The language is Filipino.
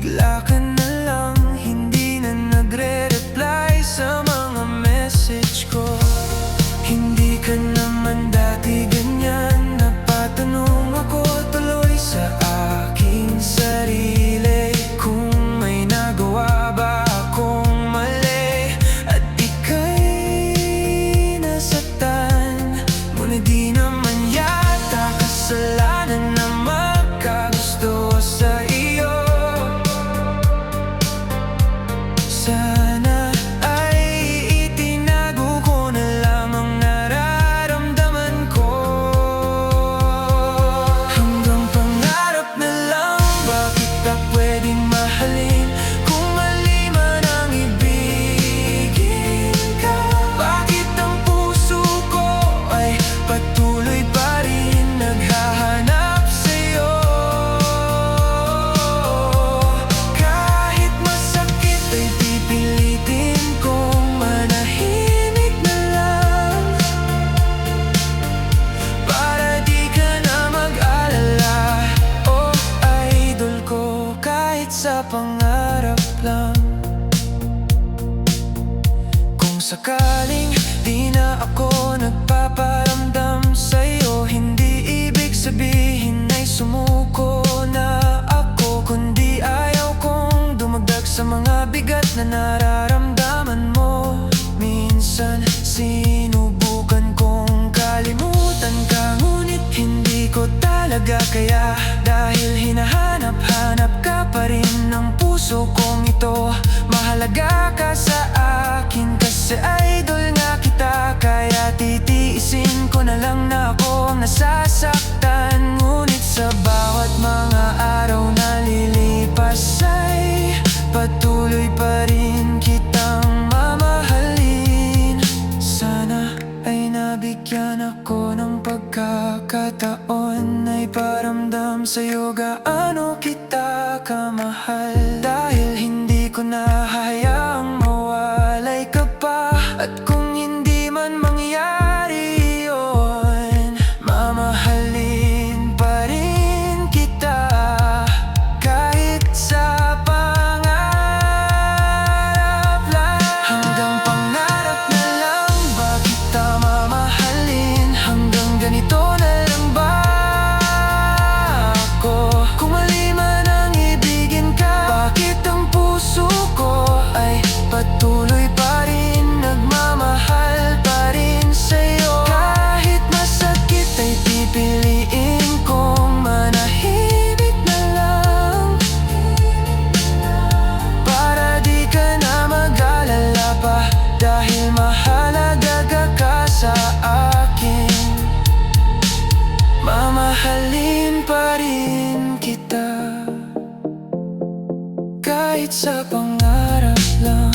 bigla ka na lang hindi na nagre-reply sa mga message ko. Hindi ka naman dati ganyan, napatanong ako tuloy sa aking sarili kung may nagawa ba akong mali at ika'y nasaktan. Ngunit di naman yata kasalanan na magkagusto sa iyo. Sana ay itinago ko na lamang nararamdaman ko. Hanggang pangarap na lang ba kita pwedeng mahalin? Kung mali man ang ibigin ka, bakit ang puso ko ay patuloy pa rin naghahanap sa'yo? Kahit masakit ay pipilitin kong manahimik na lang para di ka na mag-alala. Oh, idol ko, kahit sa pangarap lang. Kung sakaling di na ako nagpaparamdam sa'yo, hindi ibig sabihin ay sumuko na ako, kundi ayaw kong dumagdag sa mga bigat na nararamdaman mo. Minsan sinubukan kong kalimutan ka, ngunit hindi ko talaga kaya, dahil hinahanap-hanap ka pa rin ng puso kong ito. Mahalaga ka sa akin kasi idol nga kita, kaya titiisin ko na lang na ako ang nasasaktan. Ngunit sa bawat mga araw na lilipas ay patuloy pa rin kitang mamahalin. Sana ay nabigyan ako ng pagkakataon ay paramdam sa'yo gaano kita kamahal, dahil hindi ko na hayaang mawalay ka pa. At kung hindi man mangyari yun, mamahalin pa rin kita kahit sa pangarap lang. Hanggang pangarap na lang ba kita mamahalin? Hanggang ganito na lang ba ako? Kung mali man ang ibigin ka, bakit ang puso ko ay patuloy pa rin nagmamahal pa rin sa'yo? Kahit masakit ay pipiliin kong manahimik na lang para di ka na mag-alala pa, dahil mahalaga ka sa akin. Mamahalin pa rin kita kahit sa pangarap lang.